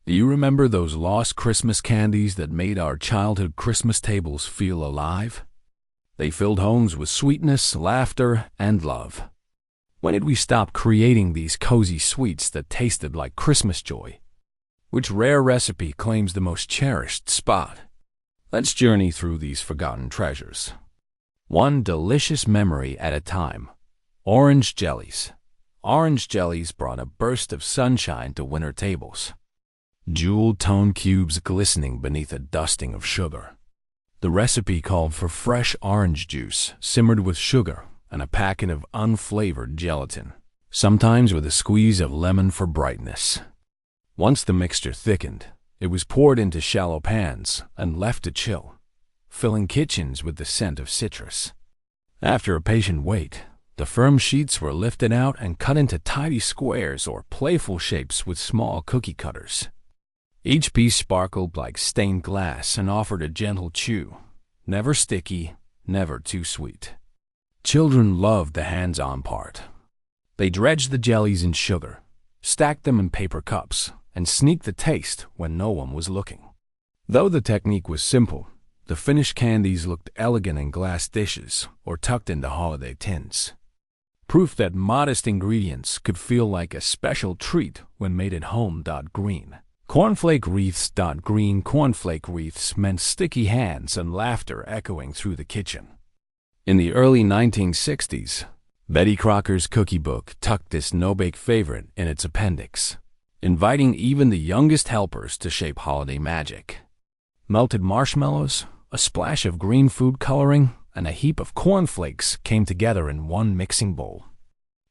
Do you remember those lost Christmas candies that made our childhood Christmas tables feel alive? They filled homes with sweetness, laughter, and love. When did we stop creating these cozy sweets that tasted like Christmas joy? Which rare recipe claims the most cherished spot? Let's journey through these forgotten treasures. One delicious memory at a time. Orange jellies. Orange jellies brought a burst of sunshine to winter tables. Jeweled tone cubes glistening beneath a dusting of sugar. The recipe called for fresh orange juice simmered with sugar and a packet of unflavored gelatin, sometimes with a squeeze of lemon for brightness. Once the mixture thickened, it was poured into shallow pans and left to chill, filling kitchens with the scent of citrus. After a patient wait, the firm sheets were lifted out and cut into tidy squares or playful shapes with small cookie cutters. Each piece sparkled like stained glass and offered a gentle chew, never sticky, never too sweet. Children loved the hands-on part. They dredged the jellies in sugar, stacked them in paper cups, and sneaked the taste when no one was looking. Though the technique was simple, the finished candies looked elegant in glass dishes or tucked into holiday tins. Proof that modest ingredients could feel like a special treat when made at home. Green. Cornflake wreaths. Green cornflake wreaths meant sticky hands and laughter echoing through the kitchen. In the early 1960s, Betty Crocker's cookie book tucked this no-bake favorite in its appendix, inviting even the youngest helpers to shape holiday magic. Melted marshmallows, a splash of green food coloring, and a heap of cornflakes came together in one mixing bowl.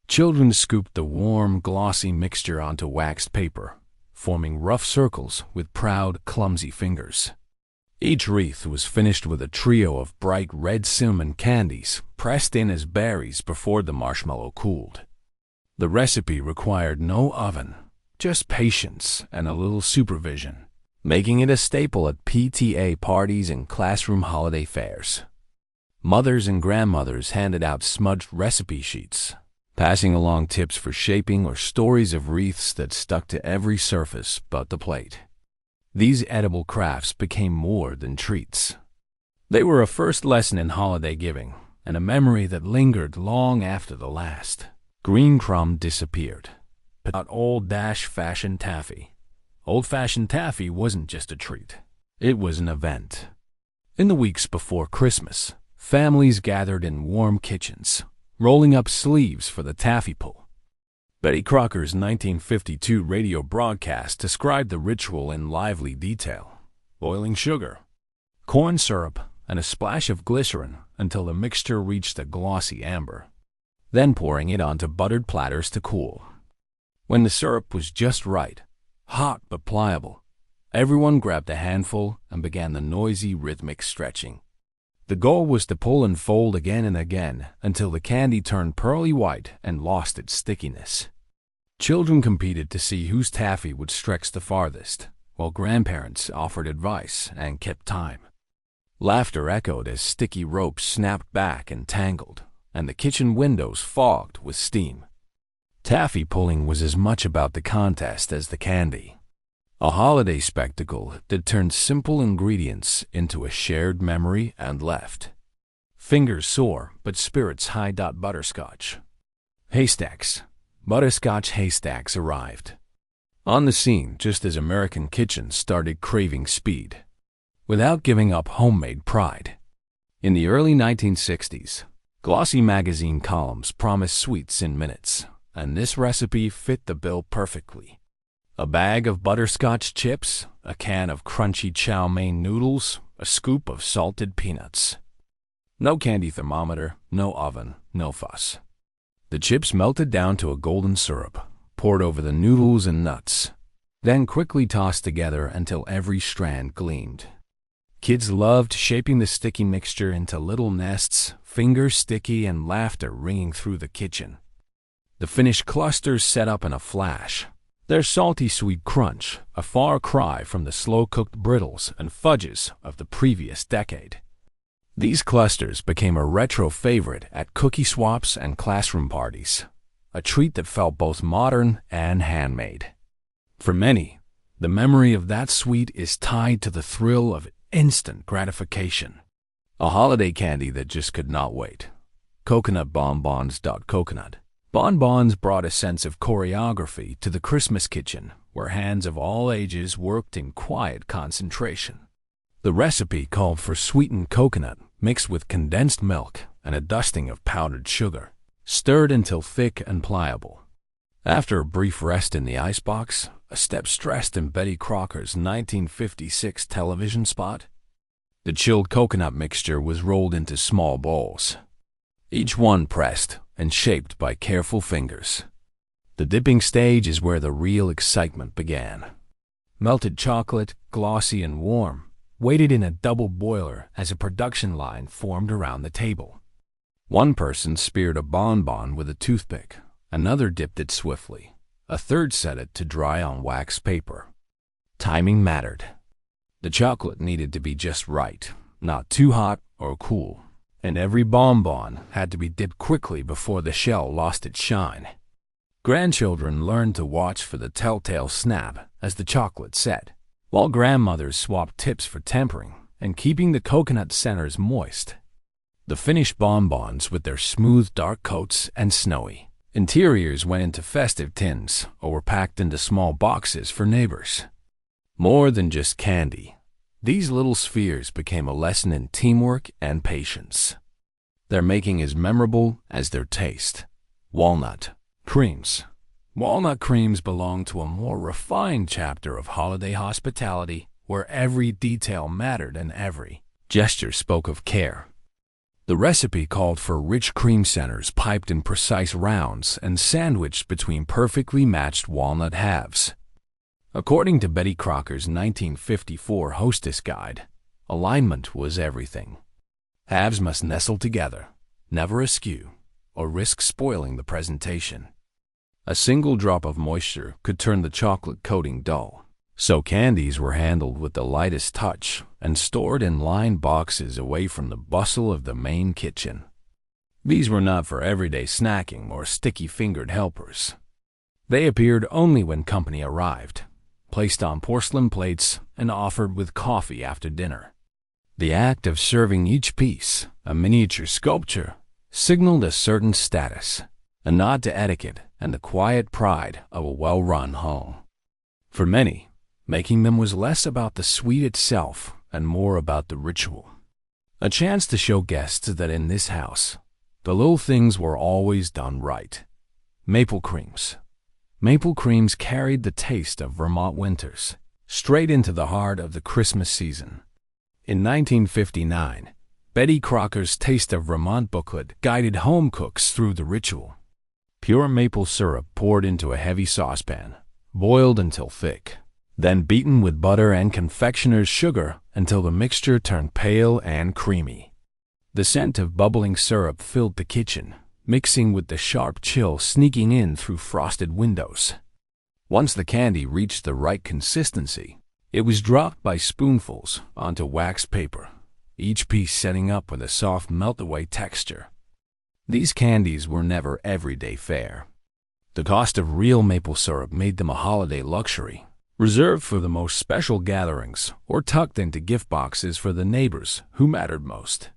Children scooped the warm, glossy mixture onto waxed paper, forming rough circles with proud, clumsy fingers. Each wreath was finished with a trio of bright red cinnamon candies pressed in as berries before the marshmallow cooled. The recipe required no oven, just patience and a little supervision, making it a staple at PTA parties and classroom holiday fairs. Mothers and grandmothers handed out smudged recipe sheets, passing along tips for shaping or stories of wreaths that stuck to every surface but the plate. These edible crafts became more than treats. They were a first lesson in holiday giving and a memory that lingered long after the last green crumb disappeared. But old-fashioned taffy. Old-fashioned taffy wasn't just a treat. It was an event. In the weeks before Christmas, families gathered in warm kitchens, rolling up sleeves for the taffy pull. Betty Crocker's 1952 radio broadcast described the ritual in lively detail. Boiling sugar, corn syrup, and a splash of glycerin until the mixture reached a glossy amber, then pouring it onto buttered platters to cool. When the syrup was just right, hot but pliable, everyone grabbed a handful and began the noisy, rhythmic stretching. The goal was to pull and fold again and again until the candy turned pearly white and lost its stickiness. Children competed to see whose taffy would stretch the farthest, while grandparents offered advice and kept time. Laughter echoed as sticky ropes snapped back and tangled, and the kitchen windows fogged with steam. Taffy pulling was as much about the contest as the candy. A holiday spectacle that turned simple ingredients into a shared memory and left fingers sore but spirits high. Butterscotch. Haystacks. Butterscotch haystacks arrived on the scene just as American kitchens started craving speed, without giving up homemade pride. In the early 1960s, glossy magazine columns promised sweets in minutes, and this recipe fit the bill perfectly. A bag of butterscotch chips, a can of crunchy chow mein noodles, a scoop of salted peanuts. No candy thermometer, no oven, no fuss. The chips melted down to a golden syrup, poured over the noodles and nuts, then quickly tossed together until every strand gleamed. Kids loved shaping the sticky mixture into little nests, fingers sticky and laughter ringing through the kitchen. The finished clusters set up in a flash, their salty sweet crunch a far cry from the slow-cooked brittles and fudges of the previous decade. These clusters became a retro favorite at cookie swaps and classroom parties, a treat that felt both modern and handmade. For many, The memory of that sweet is tied to the thrill of instant gratification. A holiday candy that just could not wait. Coconut Bonbons. Coconut Bonbons brought a sense of choreography to the Christmas kitchen, where hands of all ages worked in quiet concentration. The recipe called for sweetened coconut mixed with condensed milk and a dusting of powdered sugar, stirred until thick and pliable. After a brief rest in the icebox, a step stressed in Betty Crocker's 1956 television spot, the chilled coconut mixture was rolled into small bowls, each one pressed and shaped by careful fingers. The dipping stage is where the real excitement began. Melted chocolate, glossy and warm, waited in a double boiler as a production line formed around the table. One person speared a bonbon with a toothpick, another dipped it swiftly, a third set it to dry on wax paper. Timing mattered. The chocolate needed to be just right, not too hot or cool, and every bonbon had to be dipped quickly before the shell lost its shine. Grandchildren learned to watch for the telltale snap as the chocolate set, while grandmothers swapped tips for tempering and keeping the coconut centers moist. The finished bonbons with their smooth dark coats and snowy interiors went into festive tins or were packed into small boxes for neighbors. More than just candy, these little spheres became a lesson in teamwork and patience. Their making is memorable as their taste. Walnut creams. Walnut creams belong to a more refined chapter of holiday hospitality where every detail mattered and every gesture spoke of care. The recipe called for rich cream centers piped in precise rounds and sandwiched between perfectly matched walnut halves. According to Betty Crocker's 1954 Hostess Guide, alignment was everything. Halves must nestle together, never askew, or risk spoiling the presentation. A single drop of moisture could turn the chocolate coating dull, so candies were handled with the lightest touch and stored in lined boxes away from the bustle of the main kitchen. These were not for everyday snacking or sticky-fingered helpers. They appeared only when company arrived, placed on porcelain plates and offered with coffee after dinner. The act of serving each piece, a miniature sculpture, signaled a certain status, a nod to etiquette and the quiet pride of a well-run home. For many, making them was less about the sweet itself and more about the ritual. A chance to show guests that in this house, the little things were always done right. Maple creams. Maple creams carried the taste of Vermont winters, straight into the heart of the Christmas season. In 1959, Betty Crocker's Taste of Vermont booklet guided home cooks through the ritual. Pure maple syrup poured into a heavy saucepan, boiled until thick, then beaten with butter and confectioner's sugar until the mixture turned pale and creamy. The scent of bubbling syrup filled the kitchen, mixing with the sharp chill sneaking in through frosted windows. Once the candy reached the right consistency, it was dropped by spoonfuls onto wax paper, each piece setting up with a soft melt-away texture. These candies were never everyday fare. The cost of real maple syrup made them a holiday luxury, reserved for the most special gatherings or tucked into gift boxes for the neighbors who mattered most.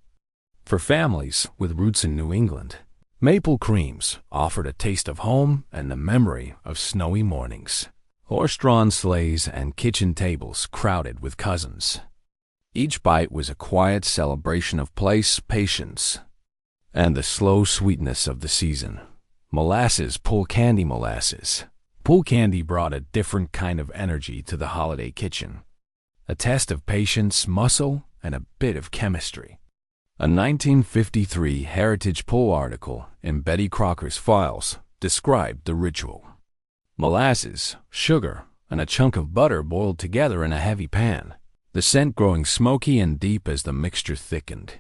For families with roots in New England, maple creams offered a taste of home and the memory of snowy mornings, horse-drawn sleighs and kitchen tables crowded with cousins. Each bite was a quiet celebration of place, patience, and the slow sweetness of the season. Molasses, pull candy molasses. Pull candy brought a different kind of energy to the holiday kitchen, a test of patience, muscle, and a bit of chemistry. A 1953 Heritage Pull article in Betty Crocker's files described the ritual. Molasses, sugar, and a chunk of butter boiled together in a heavy pan, the scent growing smoky and deep as the mixture thickened.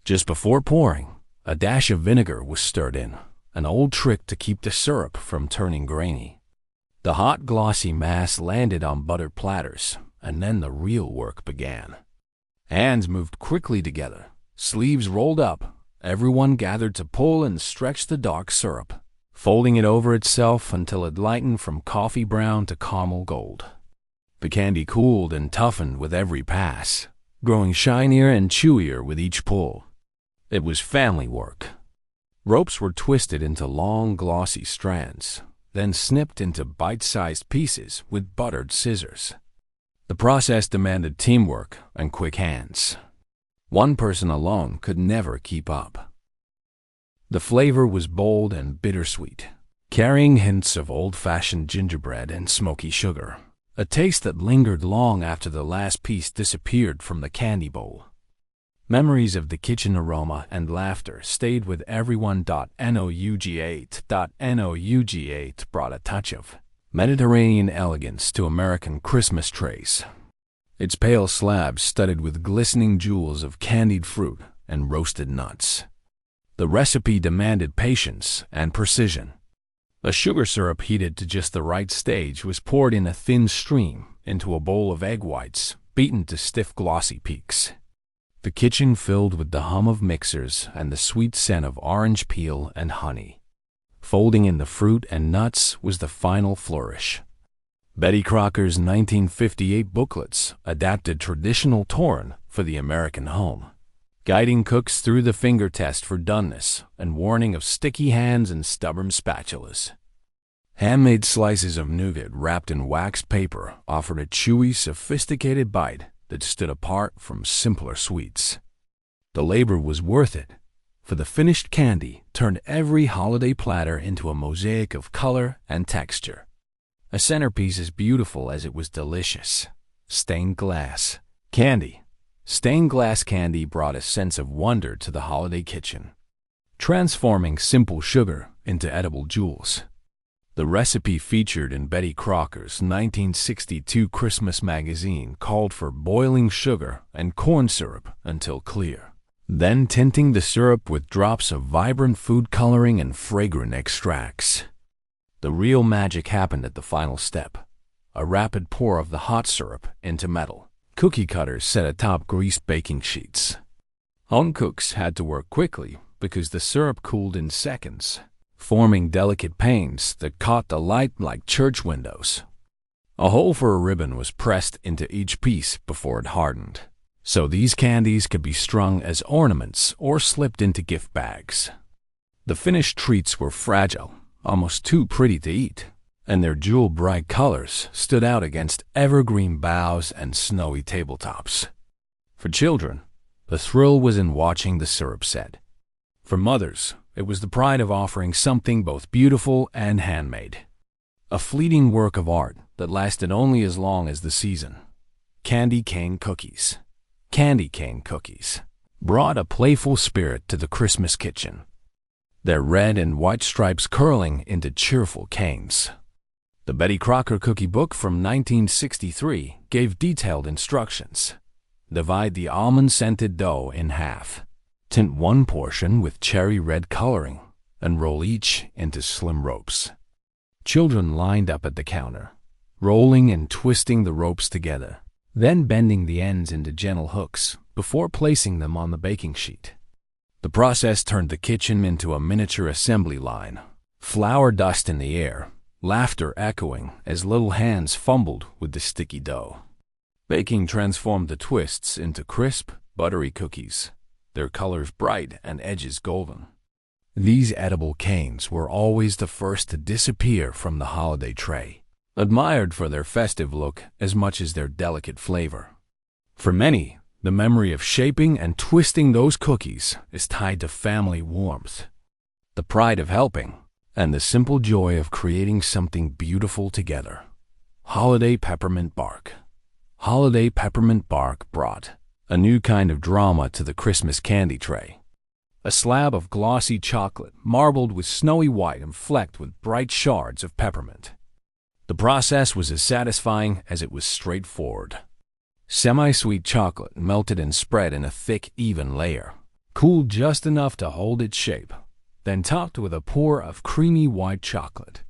Just before pouring, a dash of vinegar was stirred in, an old trick to keep the syrup from turning grainy. The hot, glossy mass landed on buttered platters, and then the real work began. Hands moved quickly together, sleeves rolled up, everyone gathered to pull and stretch the dark syrup, folding it over itself until it lightened from coffee brown to caramel gold. The candy cooled and toughened with every pass, growing shinier and chewier with each pull. It was family work. Ropes were twisted into long, glossy strands, then snipped into bite-sized pieces with buttered scissors. The process demanded teamwork and quick hands. One person alone could never keep up. The flavor was bold and bittersweet, carrying hints of old-fashioned gingerbread and smoky sugar, a taste that lingered long after the last piece disappeared from the candy bowl. Memories of the kitchen aroma and laughter stayed with everyone. Noug8 brought a touch of Mediterranean elegance to American Christmas trays. Its pale slabs studded with glistening jewels of candied fruit and roasted nuts. The recipe demanded patience and precision. A sugar syrup heated to just the right stage was poured in a thin stream into a bowl of egg whites, beaten to stiff glossy peaks. The kitchen filled with the hum of mixers and the sweet scent of orange peel and honey. Folding in the fruit and nuts was the final flourish. Betty Crocker's 1958 booklets adapted traditional Torn for the American home, guiding cooks through the finger test for doneness and warning of sticky hands and stubborn spatulas. Handmade slices of nougat wrapped in waxed paper offered a chewy, sophisticated bite that stood apart from simpler sweets. The labor was worth it, for the finished candy turned every holiday platter into a mosaic of color and texture. A centerpiece as beautiful as it was delicious. Stained glass candy. Stained glass candy brought a sense of wonder to the holiday kitchen, transforming simple sugar into edible jewels. The recipe featured in Betty Crocker's 1962 Christmas magazine called for boiling sugar and corn syrup until clear, then tinting the syrup with drops of vibrant food coloring and fragrant extracts. The real magic happened at the final step, a rapid pour of the hot syrup into metal cookie cutters set atop greased baking sheets. Home cooks had to work quickly because the syrup cooled in seconds, forming delicate panes that caught the light like church windows. A hole for a ribbon was pressed into each piece before it hardened, so these candies could be strung as ornaments or slipped into gift bags. The finished treats were fragile, almost too pretty to eat, and their jewel-bright colors stood out against evergreen boughs and snowy tabletops. For children, the thrill was in watching the syrup set. For mothers, it was the pride of offering something both beautiful and handmade. A fleeting work of art that lasted only as long as the season. Candy cane cookies. Candy cane cookies brought a playful spirit to the Christmas kitchen, their red and white stripes curling into cheerful canes. The Betty Crocker cookie book from 1963 gave detailed instructions. Divide the almond-scented dough in half. Tint one portion with cherry red coloring and roll each into slim ropes. Children lined up at the counter, rolling and twisting the ropes together, then bending the ends into gentle hooks before placing them on the baking sheet. The process turned the kitchen into a miniature assembly line, flour dust in the air, laughter echoing as little hands fumbled with the sticky dough. Baking transformed the twists into crisp, buttery cookies, their colors bright and edges golden. These edible canes were always the first to disappear from the holiday tray, admired for their festive look as much as their delicate flavor. For many, the memory of shaping and twisting those cookies is tied to family warmth, the pride of helping, and the simple joy of creating something beautiful together. Holiday peppermint bark. Holiday peppermint bark brought a new kind of drama to the Christmas candy tray. A slab of glossy chocolate marbled with snowy white and flecked with bright shards of peppermint. The process was as satisfying as it was straightforward. Semi-sweet chocolate melted and spread in a thick, even layer, cooled just enough to hold its shape, then topped with a pour of creamy white chocolate.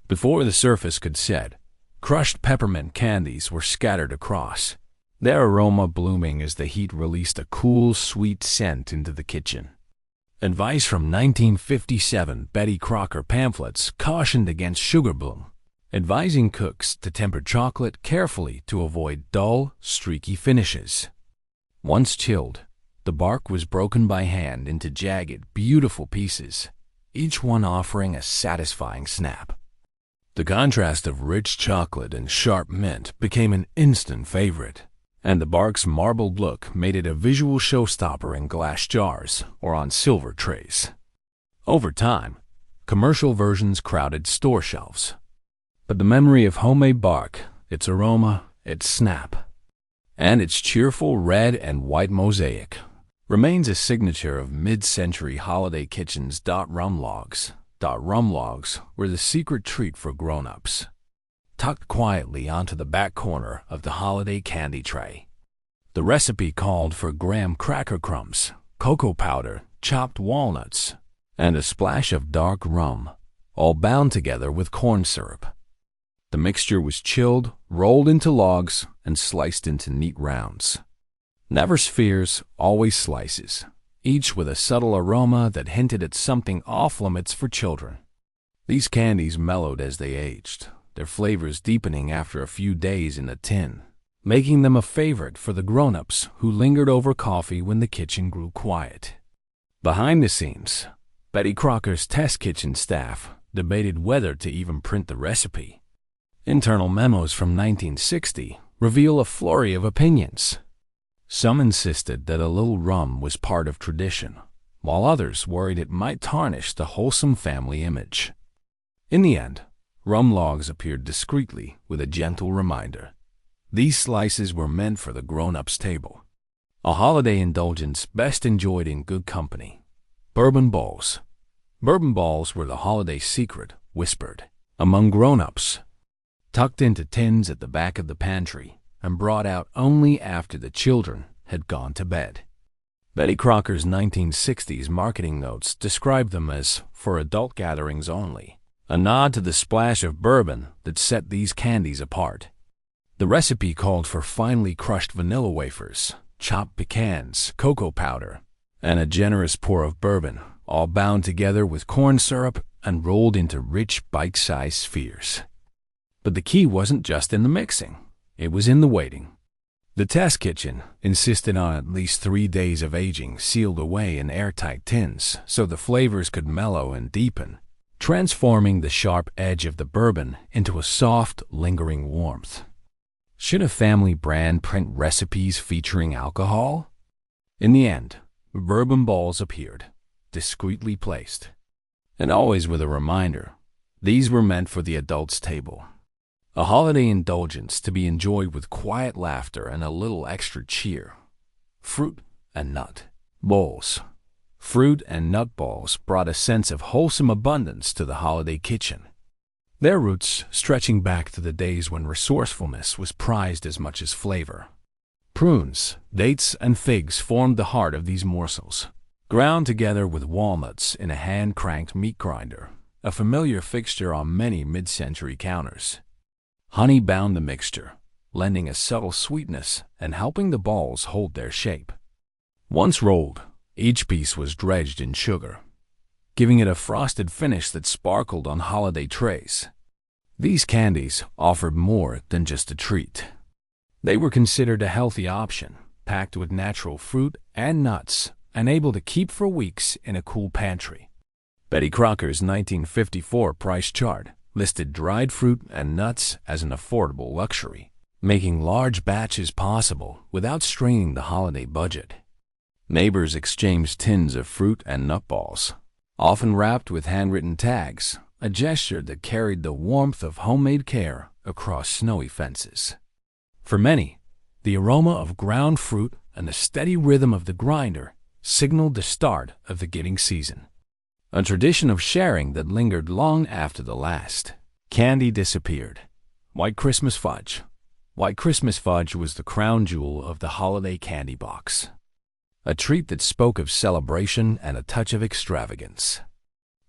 Before the surface could set, crushed peppermint candies were scattered across, their aroma blooming as the heat released a cool, sweet scent into the kitchen. Advice from 1957 Betty Crocker pamphlets cautioned against sugar bloom, advising cooks to temper chocolate carefully to avoid dull, streaky finishes. Once chilled, the bark was broken by hand into jagged, beautiful pieces, each one offering a satisfying snap. The contrast of rich chocolate and sharp mint became an instant favorite, and the bark's marbled look made it a visual showstopper in glass jars or on silver trays. Over time, commercial versions crowded store shelves. But the memory of homemade bark, its aroma, its snap, and its cheerful red and white mosaic remains a signature of mid-century holiday kitchens. Rum logs. Rum logs were the secret treat for grown-ups, tucked quietly onto the back corner of the holiday candy tray. The recipe called for graham cracker crumbs, cocoa powder, chopped walnuts, and a splash of dark rum, all bound together with corn syrup. The mixture was chilled, rolled into logs, and sliced into neat rounds. Never spheres, always slices, each with a subtle aroma that hinted at something off-limits for children. These candies mellowed as they aged, their flavors deepening after a few days in a tin, making them a favorite for the grown-ups who lingered over coffee when the kitchen grew quiet. Behind the scenes, Betty Crocker's test kitchen staff debated whether to even print the recipe. Internal memos from 1960 reveal a flurry of opinions. Some insisted that a little rum was part of tradition, while others worried it might tarnish the wholesome family image. In the end, rum logs appeared discreetly with a gentle reminder. These slices were meant for the grown-ups' table, a holiday indulgence best enjoyed in good company. Bourbon balls. Bourbon balls were the holiday secret, whispered among grown-ups, tucked into tins at the back of the pantry and brought out only after the children had gone to bed. Betty Crocker's 1960s marketing notes described them as for adult gatherings only, a nod to the splash of bourbon that set these candies apart. The recipe called for finely crushed vanilla wafers, chopped pecans, cocoa powder, and a generous pour of bourbon, all bound together with corn syrup and rolled into rich bite-sized spheres. But the key wasn't just in the mixing. It was in the waiting. The test kitchen insisted on at least 3 days of aging sealed away in airtight tins so the flavors could mellow and deepen, transforming the sharp edge of the bourbon into a soft, lingering warmth. Should a family brand print recipes featuring alcohol? In the end, bourbon balls appeared, discreetly placed, and always with a reminder, these were meant for the adults' table. A holiday indulgence to be enjoyed with quiet laughter and a little extra cheer. Fruit and nut bowls. Fruit and nut balls brought a sense of wholesome abundance to the holiday kitchen, their roots stretching back to the days when resourcefulness was prized as much as flavor. Prunes, dates, and figs formed the heart of these morsels, ground together with walnuts in a hand-cranked meat grinder, a familiar fixture on many mid-century counters. Honey bound the mixture, lending a subtle sweetness and helping the balls hold their shape. Once rolled, each piece was dredged in sugar, giving it a frosted finish that sparkled on holiday trays. These candies offered more than just a treat. They were considered a healthy option, packed with natural fruit and nuts and able to keep for weeks in a cool pantry. Betty Crocker's 1954 price chart listed dried fruit and nuts as an affordable luxury, making large batches possible without straining the holiday budget. Neighbors exchanged tins of fruit and nut balls, often wrapped with handwritten tags, a gesture that carried the warmth of homemade care across snowy fences. For many, the aroma of ground fruit and the steady rhythm of the grinder signaled the start of the giving season, a tradition of sharing that lingered long after the last candy disappeared. White Christmas fudge. White Christmas fudge was the crown jewel of the holiday candy box, a treat that spoke of celebration and a touch of extravagance.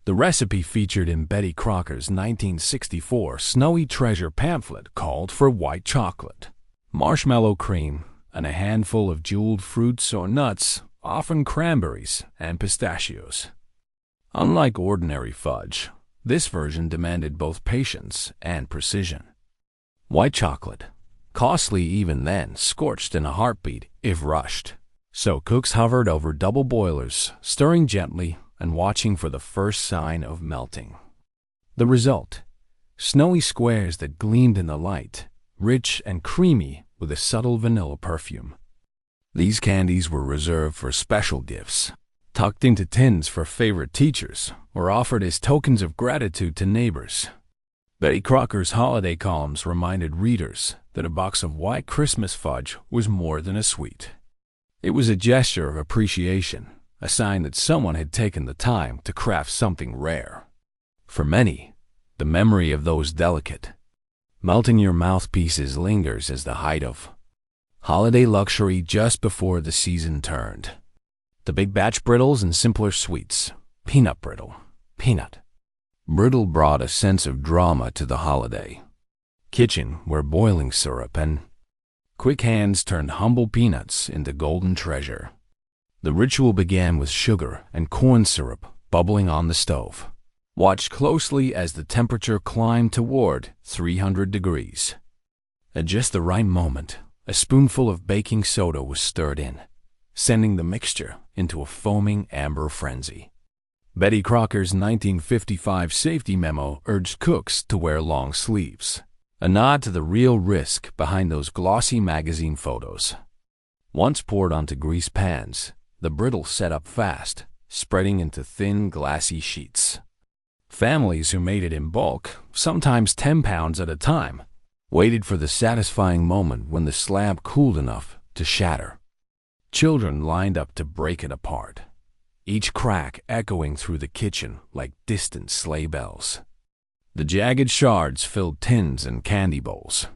The recipe featured in Betty Crocker's 1964 Snowy Treasure pamphlet called for white chocolate, marshmallow cream, and a handful of jeweled fruits or nuts, often cranberries and pistachios. Unlike ordinary fudge, This version demanded both patience and precision. White chocolate, costly even then, scorched in a heartbeat if rushed. So cooks hovered over double boilers, stirring gently and watching for the first sign of melting. The result: snowy squares that gleamed in the light, rich and creamy with a subtle vanilla perfume. These candies were reserved for special gifts, tucked into tins for favorite teachers, or offered as tokens of gratitude to neighbors. Betty Crocker's holiday columns reminded readers that a box of white Christmas fudge was more than a sweet. It was a gesture of appreciation, a sign that someone had taken the time to craft something rare. For many, the memory of those delicate, melt-in-your-mouth pieces lingers as the height of holiday luxury just before the season turned. The big batch brittles and simpler sweets, peanut brittle, peanut. Brittle brought a sense of drama to the holiday kitchen where boiling syrup and quick hands turned humble peanuts into golden treasure. The ritual began with sugar and corn syrup bubbling on the stove. Watch closely as the temperature climbed toward 300 degrees. At just the right moment, a spoonful of baking soda was stirred in, sending the mixture into a foaming amber frenzy. Betty Crocker's 1955 safety memo urged cooks to wear long sleeves, a nod to the real risk behind those glossy magazine photos. Once poured onto greased pans, the brittle set up fast, spreading into thin, glassy sheets. Families who made it in bulk, sometimes 10 pounds at a time, waited for the satisfying moment when the slab cooled enough to shatter. Children lined up to break it apart, each crack echoing through the kitchen like distant sleigh bells. The jagged shards filled tins and candy bowls.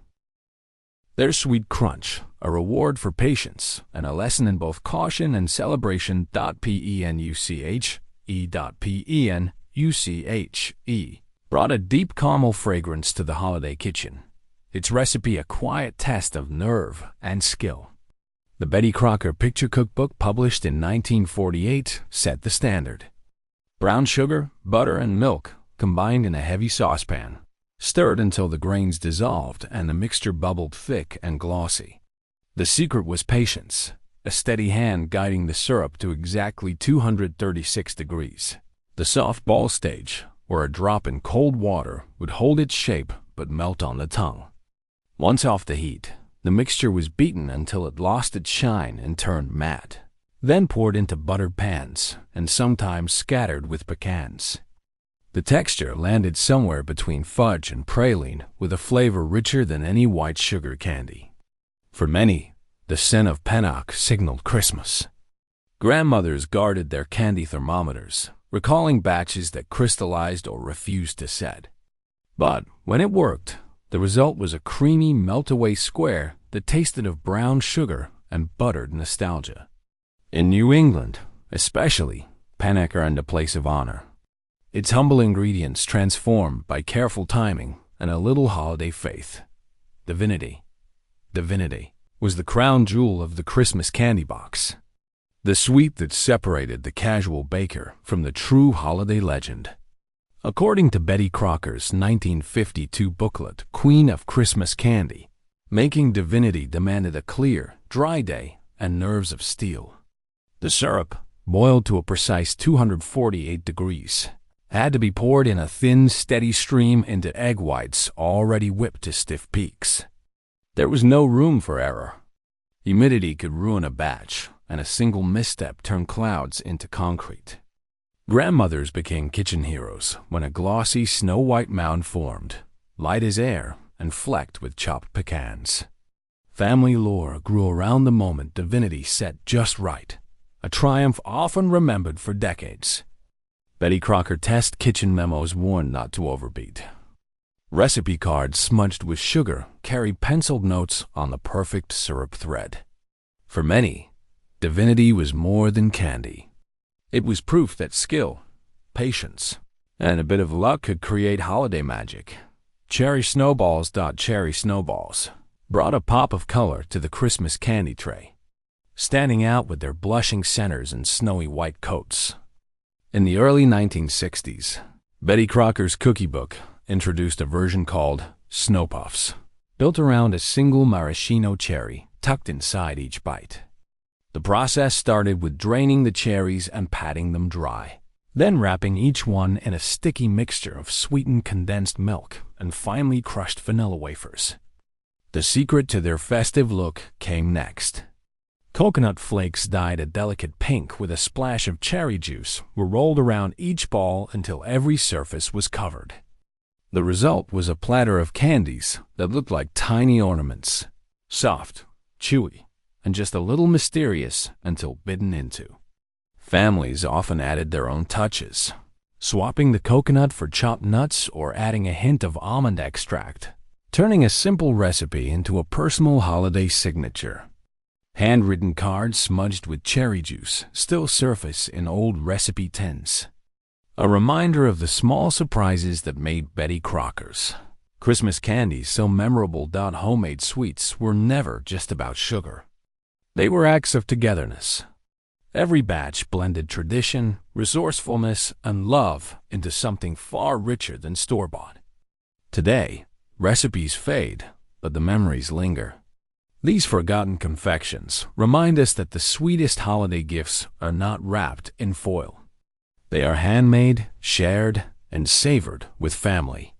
Their sweet crunch, a reward for patience and a lesson in both caution and celebration. Penuche brought a deep caramel fragrance to the holiday kitchen, its recipe a quiet test of nerve and skill. The Betty Crocker Picture Cookbook, published in 1948, set the standard. Brown sugar, butter, and milk combined in a heavy saucepan, stirred until the grains dissolved and the mixture bubbled thick and glossy. The secret was patience, a steady hand guiding the syrup to exactly 236 degrees. The soft ball stage, where a drop in cold water would hold its shape but melt on the tongue. Once off the heat, the mixture was beaten until it lost its shine and turned matte, then poured into buttered pans and sometimes scattered with pecans. The texture landed somewhere between fudge and praline, with a flavor richer than any white sugar candy. For many, the scent of Peppermint signaled Christmas. Grandmothers guarded their candy thermometers, recalling batches that crystallized or refused to set. But when it worked, the result was a creamy, melt-away square that tasted of brown sugar and buttered nostalgia. In New England, especially, Peppermint earned a place of honor. Its humble ingredients transformed by careful timing and a little holiday faith. Divinity was the crown jewel of the Christmas candy box, the sweet that separated the casual baker from the true holiday legend. According to Betty Crocker's 1952 booklet, Queen of Christmas Candy, making Divinity demanded a clear, dry day and nerves of steel. The syrup, boiled to a precise 248 degrees, had to be poured in a thin, steady stream into egg whites already whipped to stiff peaks. There was no room for error. Humidity could ruin a batch, and a single misstep turned clouds into concrete. Grandmothers became kitchen heroes when a glossy, snow-white mound formed, light as air and flecked with chopped pecans. Family lore grew around the moment Divinity set just right, a triumph often remembered for decades. Betty Crocker test kitchen memos warned not to overbeat. Recipe cards smudged with sugar carried penciled notes on the perfect syrup thread. For many, Divinity was more than candy. It was proof that skill, patience, and a bit of luck could create holiday magic. Cherry Snowballs brought a pop of color to the Christmas candy tray, standing out with their blushing centers and snowy white coats. In the early 1960s, Betty Crocker's cookie book introduced a version called Snow Puffs, built around a single maraschino cherry tucked inside each bite. The process started with draining the cherries and patting them dry, then wrapping each one in a sticky mixture of sweetened condensed milk and finely crushed vanilla wafers. The secret to their festive look came next. Coconut flakes dyed a delicate pink with a splash of cherry juice were rolled around each ball until every surface was covered. The result was a platter of candies that looked like tiny ornaments, soft, chewy, and just a little mysterious until bitten into. Families often added their own touches, swapping the coconut for chopped nuts or adding a hint of almond extract, turning a simple recipe into a personal holiday signature. Handwritten cards smudged with cherry juice still surface in old recipe tins, a reminder of the small surprises that made Betty Crocker's Christmas candies so memorable. Homemade sweets were never just about sugar. They were acts of togetherness. Every batch blended tradition, resourcefulness, and love into something far richer than store-bought. Today, recipes fade, but the memories linger. These forgotten confections remind us that the sweetest holiday gifts are not wrapped in foil. They are handmade, shared, and savored with family.